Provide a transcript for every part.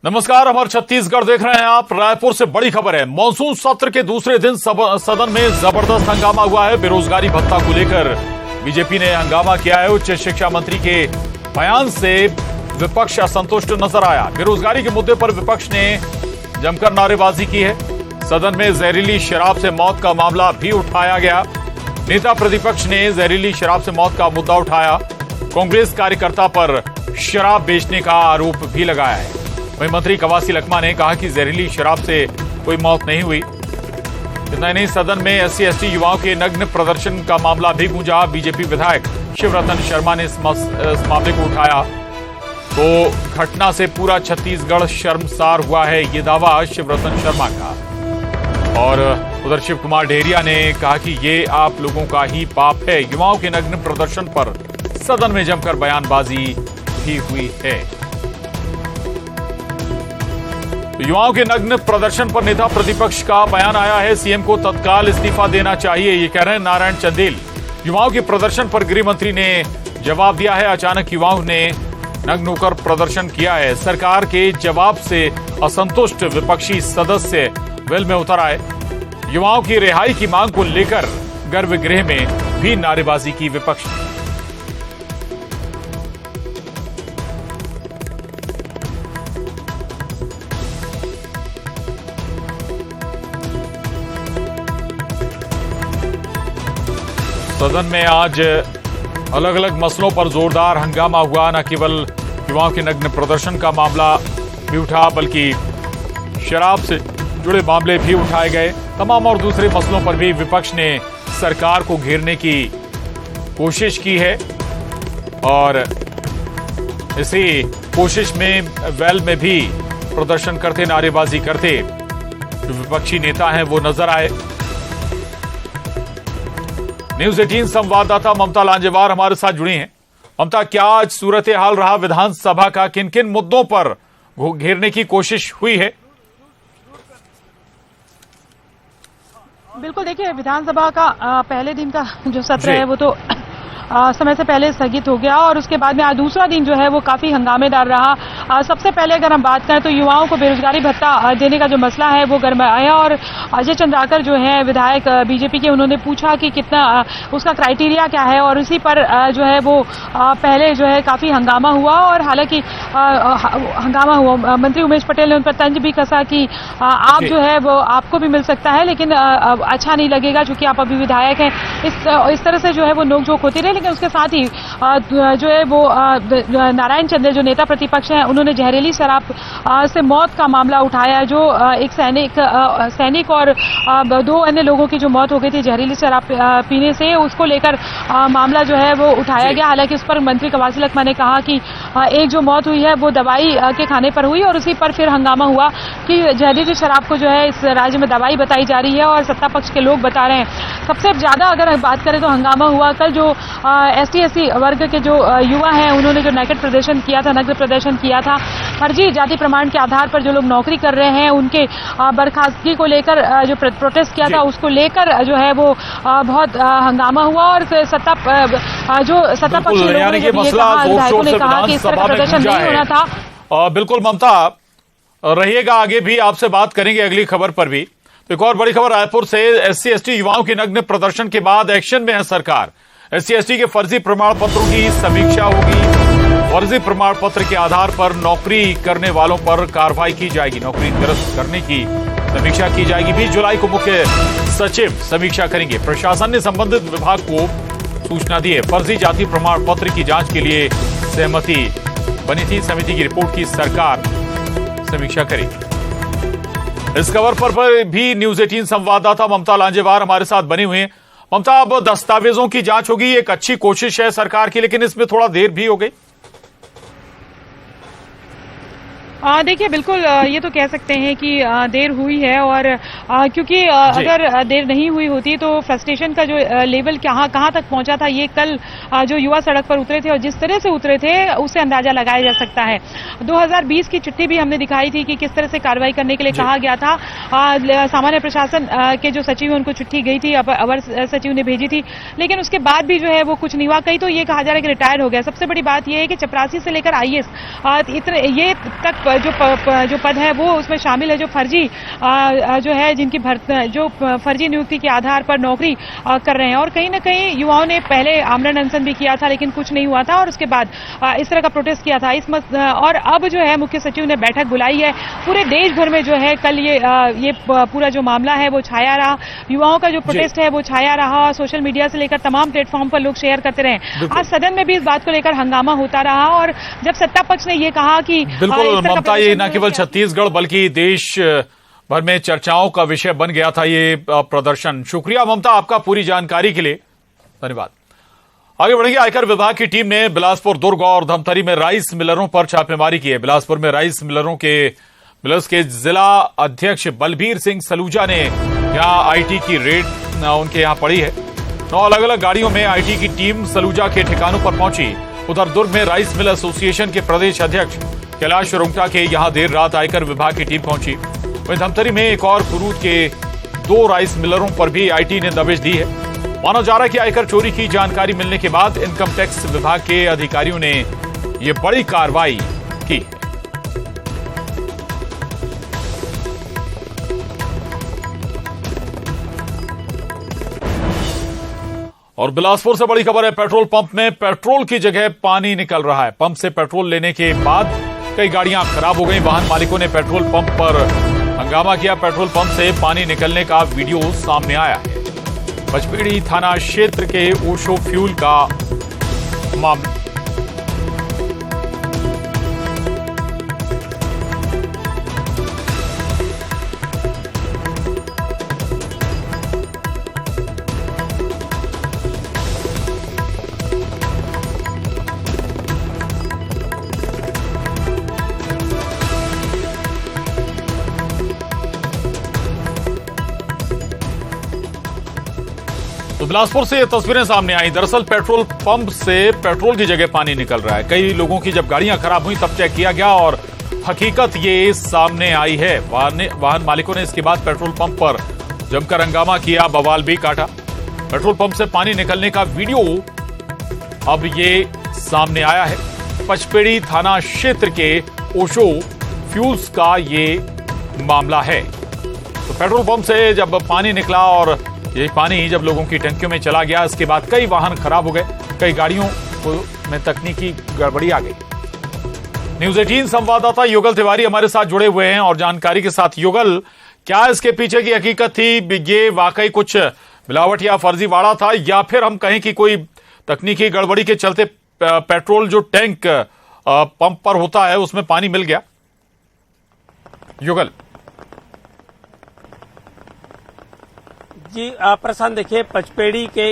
नमस्कार, हमारे छत्तीसगढ़ देख रहे हैं आप। रायपुर से बड़ी खबर है। मॉनसून सत्र के दूसरे दिन सदन में जबरदस्त हंगामा हुआ है। बेरोजगारी भत्ता को लेकर बीजेपी ने हंगामा किया है। उच्च शिक्षा मंत्री के बयान से विपक्ष असंतुष्ट नजर आया। बेरोजगारी के मुद्दे पर विपक्ष ने जमकर नारेबाजी की है। सदन में जहरीली शराब से मौत का मामला भी उठाया गया। नेता प्रतिपक्ष ने जहरीली शराब से मौत का मुद्दा उठाया। कांग्रेस कार्यकर्ता पर शराब बेचने का आरोप भी लगाया है। वहीं मंत्री कवासी लखमा ने कहा कि जहरीली शराब से कोई मौत नहीं हुई। इतना ही नहीं, सदन में SC/ST युवाओं के नग्न प्रदर्शन का मामला भी गूंजा। बीजेपी विधायक शिवरतन शर्मा ने इस मामले को उठाया। तो घटना से पूरा छत्तीसगढ़ शर्मसार हुआ है, ये दावा शिवरतन शर्मा का। और उधर शिव कुमार डेहरिया ने कहा कि ये आप लोगों का ही पाप है। युवाओं के नग्न प्रदर्शन पर सदन में जमकर बयानबाजी भी हुई है। युवाओं के नग्न प्रदर्शन पर नेता प्रतिपक्ष का बयान आया है। सीएम को तत्काल इस्तीफा देना चाहिए, ये कह रहे हैं नारायण चंदेल। युवाओं के प्रदर्शन पर गृह मंत्री ने जवाब दिया है। अचानक युवाओं ने नग्न होकर प्रदर्शन किया है। सरकार के जवाब से असंतुष्ट विपक्षी सदस्य वेल में उतर आए। युवाओं की रिहाई की मांग को लेकर गर्भगृह में भी नारेबाजी की विपक्ष ने। सदन में आज अलग अलग मसलों पर जोरदार हंगामा हुआ। न केवल युवाओं के नग्न प्रदर्शन का मामला भी उठा, बल्कि शराब से जुड़े मामले भी उठाए गए। तमाम और दूसरे मसलों पर भी विपक्ष ने सरकार को घेरने की कोशिश की है। और इसी कोशिश में वेल में भी प्रदर्शन करते, नारेबाजी करते जो विपक्षी नेता हैं वो नजर आए। न्यूज़ 18 संवाददाता ममता लांजेवार हमारे साथ जुड़ी हैं। ममता, क्या आज सूरत हाल रहा विधानसभा का? किन किन मुद्दों पर घेरने की कोशिश हुई है? बिल्कुल, देखिए, विधानसभा का पहले दिन का जो सत्र है वो तो समय से पहले स्थगित हो गया और उसके बाद में आज दूसरा दिन जो है वो काफी हंगामेदार रहा। सबसे पहले अगर हम बात करें तो युवाओं को बेरोजगारी भत्ता देने का जो मसला है वो गरमाया और अजय चंद्राकर जो है विधायक बीजेपी के, उन्होंने पूछा कि कितना उसका क्राइटेरिया क्या है और उसी पर जो है वो पहले जो है काफी हंगामा हुआ। और हालांकि हंगामा हुआ, मंत्री उमेश पटेल ने उन पर तंज भी कसा कि आप जो है वो आपको भी मिल सकता है, लेकिन अच्छा नहीं लगेगा चूंकि आप अभी विधायक हैं। इस तरह से जो है वो नोकझोंक होती रही। लेकिन उसके साथ ही जो है वो नारायण चंदेल जो नेता प्रतिपक्ष हैं, उन्होंने जहरीली शराब से मौत का मामला उठाया। जो एक सैनिक और 2 अन्य लोगों की जो मौत हो गई थी जहरीली शराब पीने से, उसको लेकर मामला जो है वो उठाया गया। हालांकि उस पर मंत्री कवासी लखमा ने कहा कि एक जो मौत हुई है वो दवाई के खाने पर हुई और उसी पर फिर हंगामा हुआ कि जहरीली शराब को जो है इस राज्य में दवाई बताई जा रही है और सत्ता पक्ष के लोग बता रहे हैं। सबसे ज्यादा अगर बात करें तो हंगामा हुआ कल जो ST/SC वर्ग के जो युवा हैं, उन्होंने जो नग्न प्रदर्शन किया था, फर्जी जाति प्रमाण के आधार पर जो लोग नौकरी कर रहे हैं उनके बर्खास्तगी को लेकर जो प्रोटेस्ट किया था, उसको लेकर जो है वो बहुत हंगामा हुआ। और सत्ता पक्ष के लोगों ने विधायकों ने कहा कि इस तरह का प्रदर्शन नहीं होना था। बिल्कुल ममता, रहिएगा, आगे भी आपसे बात करेंगे अगली खबर पर भी। तो एक और बड़ी खबर रायपुर से, SC/ST युवाओं के नग्न प्रदर्शन के बाद एक्शन में है सरकार। SC/ST के फर्जी प्रमाण पत्रों की समीक्षा होगी। फर्जी प्रमाण पत्र के आधार पर नौकरी करने वालों पर कार्रवाई की जाएगी। नौकरी निरस्त करने की समीक्षा की जाएगी। 20 जुलाई को मुख्य सचिव समीक्षा करेंगे। प्रशासन ने संबंधित विभाग को सूचना दी है। फर्जी जाति प्रमाण पत्र की जांच के लिए सहमति बनी थी। समिति की रिपोर्ट की सरकार समीक्षा करेगी। इस खबर पर भी न्यूज़ 18 संवाददाता ममता लांजेवार हमारे साथ बनी हुई हैं। ममता, अब दस्तावेजों की जांच होगी, एक अच्छी कोशिश है सरकार की, लेकिन इसमें थोड़ा देर भी हो गई। देखिए, बिल्कुल ये तो कह सकते हैं कि देर हुई है और क्योंकि अगर देर नहीं हुई होती तो फ्रस्ट्रेशन का जो लेवल कहां तक पहुंचा था, ये कल जो युवा सड़क पर उतरे थे और जिस तरह से उतरे थे उससे अंदाजा लगाया जा सकता है। 2020 की चिट्ठी भी हमने दिखाई थी कि किस तरह से कार्रवाई करने के लिए कहा गया था। सामान्य प्रशासन के जो सचिव हैं उनको चिट्ठी गई थी, अवर सचिव ने भेजी थी, लेकिन उसके बाद भी जो है वो कुछ नहीं हुआ। कई तो ये कहा जा रहा है कि रिटायर हो गया। सबसे बड़ी बात यह है कि चपरासी से लेकर IAS ये तक जो पद है वो उसमें शामिल है, जो फर्जी जो है जिनकी जो फर्जी नियुक्ति के आधार पर नौकरी कर रहे हैं। और कहीं ना कहीं युवाओं ने पहले आमरण अनशन भी किया था, लेकिन कुछ नहीं हुआ था और उसके बाद इस तरह का प्रोटेस्ट किया था। और अब जो है मुख्य सचिव ने बैठक बुलाई है। पूरे देश भर में जो है कल ये पूरा जो मामला है वो छाया रहा, युवाओं का जो प्रोटेस्ट है वो छाया रहा। सोशल मीडिया से लेकर तमाम प्लेटफॉर्म पर लोग शेयर करते रहे। आज सदन में भी इस बात को लेकर हंगामा होता रहा और जब सत्ता पक्ष ने ये कहा कि बिल्कुल ममता, ये न केवल छत्तीसगढ़ बल्कि देश भर में चर्चाओं का विषय बन गया था ये प्रदर्शन। शुक्रिया ममता आपका पूरी जानकारी के लिए, धन्यवाद। आगे बढ़ेंगे। आयकर विभाग की टीम ने बिलासपुर, दुर्ग और धमतरी में राइस मिलरों पर छापेमारी की है। बिलासपुर में राइस मिलर्स के जिला अध्यक्ष बलबीर सिंह सलूजा ने यहां आईटी की रेड उनके यहां पड़ी है। 9 अलग अलग गाड़ियों में आईटी की टीम सलूजा के ठिकानों पर पहुंची। उधर दुर्ग में राइस मिल एसोसिएशन के प्रदेश अध्यक्ष कैलाश रुंगटा के यहां देर रात आयकर विभाग की टीम पहुंची। वहीं धमतरी में एक और कुरूद के 2 राइस मिलरों पर भी आईटी ने दबिश दी है। माना जा रहा है कि आयकर चोरी की जानकारी मिलने के बाद इनकम टैक्स विभाग के अधिकारियों ने यह बड़ी कार्रवाई की। और बिलासपुर से बड़ी खबर है। पेट्रोल पंप में पेट्रोल की जगह पानी निकल रहा है। पंप से पेट्रोल लेने के बाद कई गाड़ियां खराब हो गई। वाहन मालिकों ने पेट्रोल पंप पर हंगामा किया। पेट्रोल पंप से पानी निकलने का वीडियो सामने आया है। पचपेड़ी थाना क्षेत्र के ओशो फ्यूल का मामला। तो बिलासपुर से ये तस्वीरें सामने आई। दरअसल पेट्रोल पंप से पेट्रोल की जगह पानी निकल रहा है। कई लोगों की जब गाड़ियां खराब हुई तब चेक किया गया और हकीकत ये सामने आई है। वाहन मालिकों ने इसके बाद पेट्रोल पंप पर जमकर हंगामा किया, बवाल भी काटा। पेट्रोल पंप से पानी निकलने का वीडियो अब ये सामने आया है। पचपेड़ी थाना क्षेत्र के ओशो फ्यूल्स का ये मामला है। तो पेट्रोल पंप से जब पानी निकला और यही पानी जब लोगों की टंकियों में चला गया, इसके बाद कई वाहन खराब हो गए, कई गाड़ियों में तकनीकी गड़बड़ी आ गई। न्यूज़ 18 संवाददाता युगल तिवारी हमारे साथ जुड़े हुए हैं और जानकारी के साथ। युगल, क्या इसके पीछे की हकीकत थी? ये वाकई कुछ मिलावट या फर्जीवाड़ा था या फिर हम कहें कि कोई तकनीकी गड़बड़ी के चलते पेट्रोल जो टैंक पंप पर होता है उसमें पानी मिल गया? युगल जी प्रशांत, देखिए पचपेड़ी के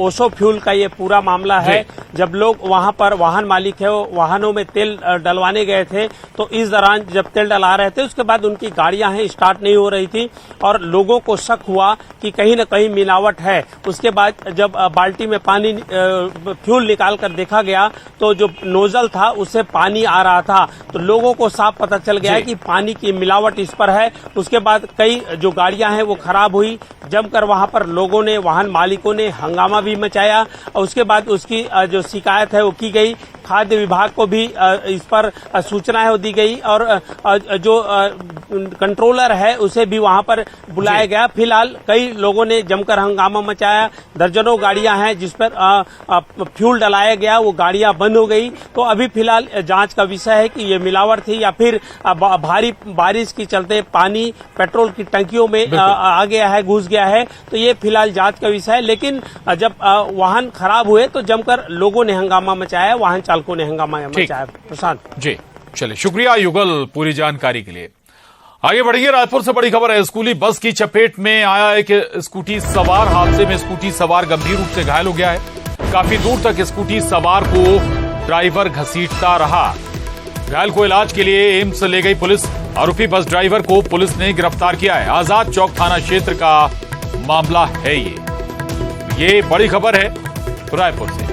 ओशो फ्यूल का ये पूरा मामला है। जब लोग वहां पर वाहन मालिक है वो वाहनों में तेल डलवाने गए थे, तो इस दौरान जब तेल डला रहे थे उसके बाद उनकी गाड़ियां हैं स्टार्ट नहीं हो रही थी और लोगों को शक हुआ कि कहीं न कहीं मिलावट है। उसके बाद जब बाल्टी में पानी फ्यूल निकाल कर देखा गया तो जो नोजल था उससे पानी आ रहा था, तो लोगों को साफ पता चल गया कि पानी की मिलावट इस पर है। उसके बाद कई जो गाड़ियां हैं वो खराब हुई। जमकर वहां पर लोगों ने, वाहन मालिकों ने हंगामा भी मचाया और उसके बाद उसकी जो शिकायत है वो की गई। खाद्य विभाग को भी इस पर सूचना दी गई और जो कंट्रोलर है उसे भी वहां पर बुलाया गया। फिलहाल कई लोगों ने जमकर हंगामा मचाया। दर्जनों गाड़ियां हैं जिस पर फ्यूल डलाया गया, वो गाड़ियां बंद हो गई। तो अभी फिलहाल जांच का विषय है कि ये मिलावट थी या फिर भारी बारिश के चलते पानी पेट्रोल की टंकियों में आ गया है, घुस गया है। तो ये फिलहाल जांच का विषय है। लेकिन जब वाहन खराब हुए तो जमकर लोगों ने हंगामा मचाया, वाहन चालकों ने हंगामा मचाया। प्रशांत जी, चलिए शुक्रिया युगल पूरी जानकारी के लिए। आगे बढ़िए। रायपुर से बड़ी खबर है। स्कूली बस की चपेट में आया एक स्कूटी सवार। हादसे में स्कूटी सवार गंभीर रूप से घायल हो गया है। काफी दूर तक स्कूटी सवार को ड्राइवर घसीटता रहा। घायल को इलाज के लिए एम्स ले गई पुलिस। आरोपी बस ड्राइवर को पुलिस ने गिरफ्तार किया है। आजाद चौक थाना क्षेत्र का मामला है ये बड़ी खबर है रायपुर से।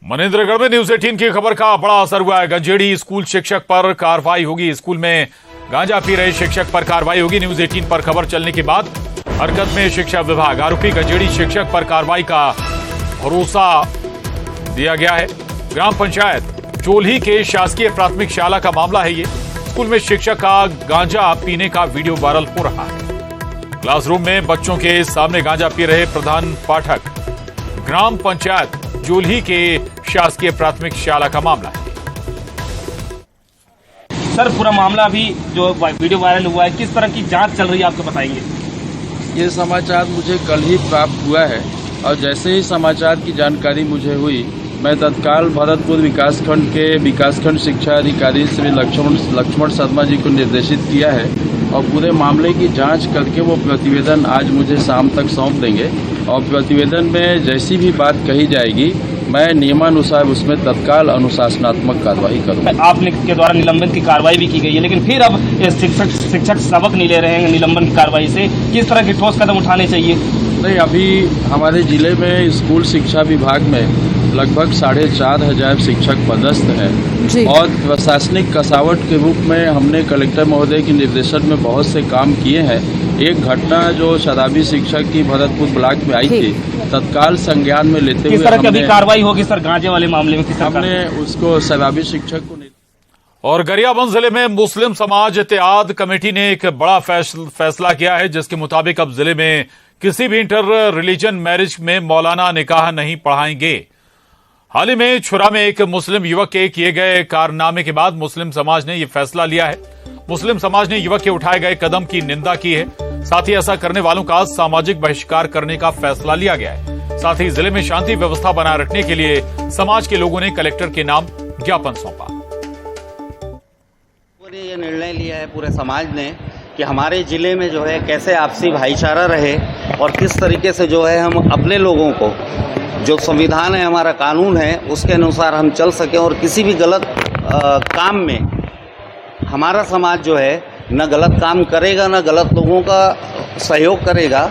मनेंद्रगढ़ में न्यूज़ 18 की खबर का बड़ा असर हुआ है। गंजेड़ी स्कूल शिक्षक पर कार्रवाई होगी। स्कूल में गांजा पी रहे शिक्षक पर कार्रवाई होगी। न्यूज़ 18 पर खबर चलने के बाद हरकत में शिक्षा विभाग। आरोपी गंजेड़ी शिक्षक पर कार्रवाई का भरोसा दिया गया है। ग्राम पंचायत जोल्ही के शासकीय प्राथमिक शाला का मामला है ये। स्कूल में शिक्षक का गांजा पीने का वीडियो वायरल हो रहा है। क्लासरूम में बच्चों के सामने गांजा पी रहे प्रधान पाठक। ग्राम पंचायत जोल्ही के शासकीय प्राथमिक शाला का मामला है। सर पूरा मामला अभी जो वीडियो वायरल हुआ है, किस तरह की जांच चल रही है आपको बताएंगे? ये समाचार मुझे कल ही प्राप्त हुआ है और जैसे ही समाचार की जानकारी मुझे हुई, मैं तत्काल भरतपुर विकासखंड शिक्षा अधिकारी श्री लक्ष्मण शर्मा जी को निर्देशित किया है और पूरे मामले की जांच करके वो प्रतिवेदन आज मुझे शाम तक सौंप देंगे और प्रतिवेदन में जैसी भी बात कही जाएगी मैं नियमानुसार उसमें तत्काल अनुशासनात्मक कार्रवाई करूंगा। आपने के द्वारा निलंबन की कार्रवाई भी की गई है, लेकिन फिर अब शिक्षक सबक नहीं ले रहे हैं निलंबन की कार्रवाई से, किस तरह के ठोस कदम उठाने चाहिए? नहीं, अभी हमारे जिले में स्कूल शिक्षा विभाग में लगभग 4,500 शिक्षक पदस्थ हैं और प्रशासनिक कसावट के रूप में हमने कलेक्टर महोदय के निर्देशन में बहुत से काम किए हैं। एक घटना जो शराबी शिक्षक की भरतपुर ब्लॉक में आई थी, तत्काल संज्ञान में लेते हुए किस तरह की अभी कार्रवाई होगी सर गांजे वाले मामले में? हमने उसको शराबी शिक्षक को। और गरियाबंद जिले में मुस्लिम समाज इत्तेहाद कमेटी ने एक बड़ा फैसला किया है, जिसके मुताबिक अब जिले में किसी भी इंटर रिलीजन मैरिज में मौलाना निकाह नहीं पढ़ाएंगे। हाल ही में छुरा में एक मुस्लिम युवक के किए गए कारनामे के बाद मुस्लिम समाज ने यह फैसला लिया है। मुस्लिम समाज ने युवक के उठाए गए कदम की निंदा की है। साथ ही ऐसा करने वालों का सामाजिक बहिष्कार करने का फैसला लिया गया है। साथ ही जिले में शांति व्यवस्था बनाए रखने के लिए समाज के लोगों ने कलेक्टर के नाम ज्ञापन सौंपा। ये निर्णय लिया है पूरे समाज ने कि हमारे जिले में जो है कैसे आपसी भाईचारा रहे और किस तरीके से जो है हम अपने लोगों को, जो संविधान है हमारा कानून है उसके अनुसार हम चल सकें और किसी भी गलत काम में हमारा समाज जो है न गलत काम करेगा न गलत लोगों का सहयोग करेगा।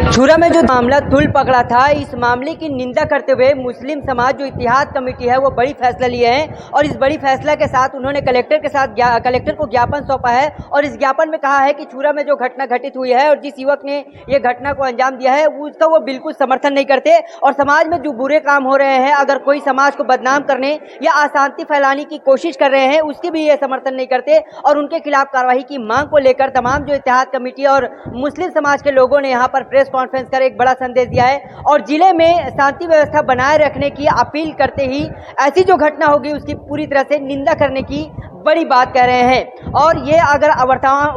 छुरा में जो मामला तुल पकड़ा था, इस मामले की निंदा करते हुए मुस्लिम समाज जो इत्तेहाद कमेटी है वो बड़ी फैसला लिए हैं और इस बड़ी फैसला के साथ उन्होंने कलेक्टर को ज्ञापन सौंपा है और इस ज्ञापन में कहा है कि छुरा में जो घटना घटित हुई है और जिस युवक ने ये घटना को अंजाम दिया है उसका वो बिल्कुल समर्थन नहीं करते और समाज में जो बुरे काम हो रहे हैं, अगर कोई समाज को बदनाम करने या अशांति फैलाने की कोशिश कर रहे हैं उसके भी ये समर्थन नहीं करते और उनके खिलाफ कार्रवाई की मांग को लेकर तमाम जो इत्तेहाद कमेटी और मुस्लिम समाज के लोगों ने यहाँ पर प्रेस कॉन्फ्रेंस कर एक बड़ा संदेश दिया है और जिले में शांति व्यवस्था बनाए रखने की अपील करते ही ऐसी जो घटना होगी उसकी पूरी तरह से निंदा करने की बड़ी बात कह रहे हैं। और ये अगर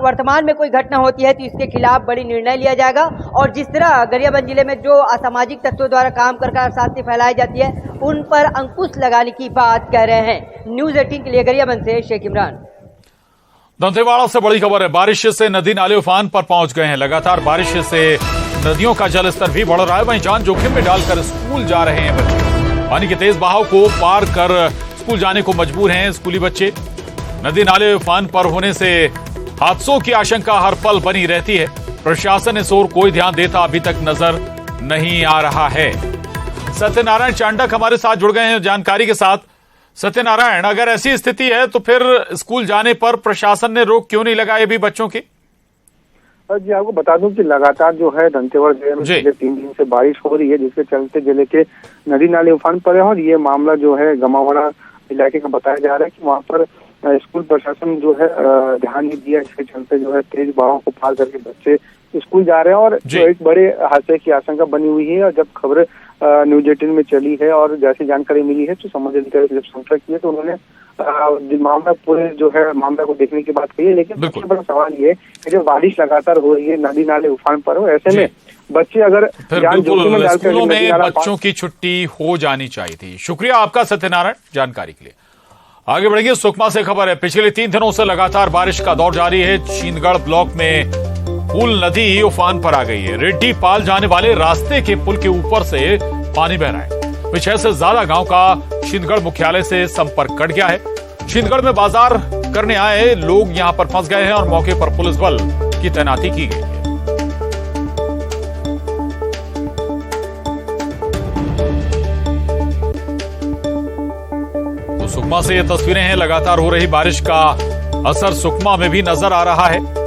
वर्तमान में कोई घटना होती है तो इसके खिलाफ बड़ी निर्णय लिया जाएगा और जिस तरह गरियाबंद जिले में जो असामाजिक तत्वों द्वारा काम कर अशांति फैलाई जाती है उन पर अंकुश लगाने की बात कह रहे हैं। न्यूज़ 18 के लिए गरियाबंद से शेख इमरान। दंतेवाड़ा से बड़ी खबर है। बारिश से नदी नाले उफान पर पहुंच गए हैं। लगातार बारिश से नदियों का जलस्तर भी बढ़ रहा है। वहीं जान जोखिम में डालकर स्कूल जा रहे हैं बच्चे। पानी के तेज बहाव को पार कर स्कूल जाने को मजबूर हैं स्कूली बच्चे। नदी नाले उफान पर होने से हादसों की आशंका हर पल बनी रहती है। प्रशासन इस ओर कोई ध्यान देता अभी तक नजर नहीं आ रहा है। सत्यनारायण चांडक हमारे साथ जुड़ गए हैं जानकारी के साथ। सत्यनारायण, अगर ऐसी स्थिति है तो फिर स्कूल जाने पर प्रशासन ने रोक क्यों नहीं लगाई अभी बच्चों की? जी, आपको बता दूं कि लगातार जो है दंतेवाड़ा जिले में पिछले 3 दिन से बारिश हो रही है, जिसके चलते जिले के नदी नाले उफान पर है और ये मामला जो है गमावाड़ा इलाके का बताया जा रहा है कि वहाँ पर स्कूल प्रशासन जो है ध्यान नहीं दिया। इसके चलते जो है तेज बहाव को पार करके बच्चे स्कूल जा रहे हैं और जो एक बड़े हादसे की आशंका बनी हुई है। और जब खबर न्यूज़ 18 में चली है और जैसी जानकारी मिली है तो समझ अधिकारी जब संपर्क किए तो उन्होंने मामला पूरे जो है मामला को देखने की बात कही है। लेकिन सबसे बड़ा सवाल ये है कि जब बारिश लगातार हो रही है, नदी नाले उफान पर हो, ऐसे में बच्चे अगर स्कूलों में बच्चों की छुट्टी हो जानी चाहिए थी। शुक्रिया आपका सत्यनारायण जानकारी के लिए। आगे बढ़ेंगे। सुकमा से खबर है। पिछले 3 दिनों से लगातार बारिश का दौर जारी है। चीनगढ़ ब्लॉक में फूल नदी उफान पर आ गई है। रेड्डी पाल जाने वाले रास्ते के पुल के ऊपर से पानी बह रहा है। 6 से ज्यादा गांव का छिंदगढ़ मुख्यालय से संपर्क कट गया है। छिंदगढ़ में बाजार करने आए लोग यहां पर फंस गए हैं और मौके पर पुलिस बल की तैनाती की गई है। तो सुकमा से ये तस्वीरें हैं। लगातार हो रही बारिश का असर सुकमा में भी नजर आ रहा है।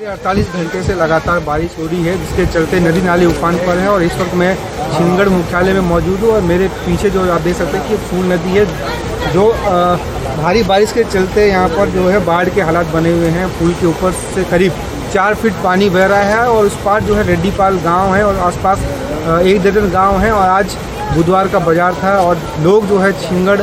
48 घंटे से लगातार बारिश हो रही है, जिसके चलते नदी नाले उफान पर है। और इस वक्त मैं छिंदगढ़ मुख्यालय में मौजूद हूँ और मेरे पीछे जो आप देख सकते हैं कि फूल नदी है, जो भारी बारिश के चलते यहाँ पर जो है बाढ़ के हालात बने हुए हैं। पुल के ऊपर से करीब 4 फीट पानी बह रहा है और उस पार जो है रेड्डीपाल गांव है और आसपास 1 दर्जन गांव हैं। और आज बुधवार का बाजार था और लोग जो है छिंदगढ़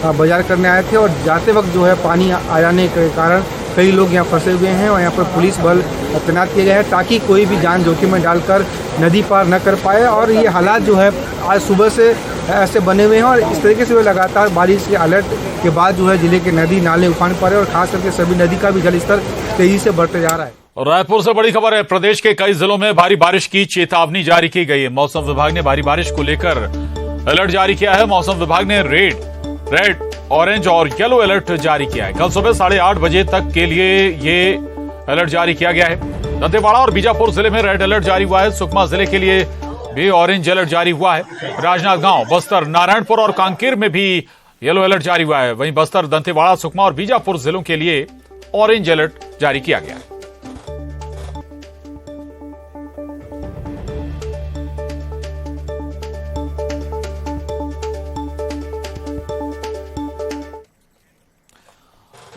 बाजार करने आए थे और जाते वक्त जो है पानी आ जाने के कारण कई लोग यहाँ फंसे हुए हैं और यहाँ पर पुलिस बल तैनात किए गए हैं ताकि कोई भी जान जोखिम में डालकर नदी पार न कर पाए। और ये हालात जो है आज सुबह से ऐसे बने हुए हैं और इस तरीके से लगातार बारिश के अलर्ट के बाद जो है जिले के नदी नाले उफान पर है और खास करके सभी नदी का भी जलस्तर तेजी से बढ़ते जा रहा है। रायपुर से बड़ी खबर है, प्रदेश के कई जिलों में भारी बारिश की चेतावनी जारी की गई है। मौसम विभाग ने भारी बारिश को लेकर अलर्ट जारी किया है। मौसम विभाग ने रेड, ऑरेंज और येलो अलर्ट जारी किया है। कल सुबह 8:30 बजे तक के लिए ये अलर्ट जारी किया गया है। दंतेवाड़ा और बीजापुर जिले में रेड अलर्ट जारी हुआ है। सुकमा जिले के लिए भी ऑरेंज अलर्ट जारी हुआ है। राजनांदगांव, बस्तर, नारायणपुर और कांकेर में भी येलो अलर्ट जारी हुआ है। वहीं बस्तर, दंतेवाड़ा, सुकमा और बीजापुर जिलों के लिए ऑरेंज अलर्ट जारी किया गया है।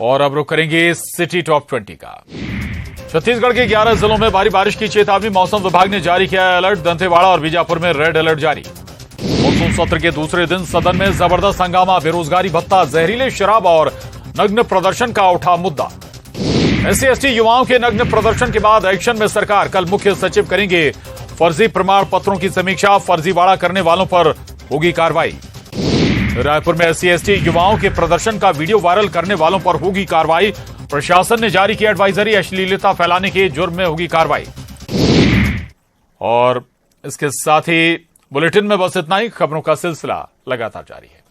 और अब रुक करेंगे सिटी टॉप 20 का। छत्तीसगढ़ के 11 जिलों में भारी बारिश की चेतावनी मौसम विभाग ने जारी किया है अलर्ट। दंतेवाड़ा और बीजापुर में रेड अलर्ट जारी। मानसून सत्र के दूसरे दिन सदन में जबरदस्त हंगामा, बेरोजगारी भत्ता, जहरीले शराब और नग्न प्रदर्शन का उठा मुद्दा। SC/ST युवाओं के नग्न प्रदर्शन के बाद एक्शन में सरकार। कल मुख्य सचिव करेंगे फर्जी प्रमाण पत्रों की समीक्षा, फर्जीवाड़ा करने वालों पर होगी कार्रवाई। रायपुर में SC/ST युवाओं के प्रदर्शन का वीडियो वायरल करने वालों पर होगी कार्रवाई। प्रशासन ने जारी की एडवाइजरी, अश्लीलता फैलाने के जुर्म में होगी कार्रवाई। और इसके साथ ही बुलेटिन में बस इतना ही। खबरों का सिलसिला लगातार जारी है।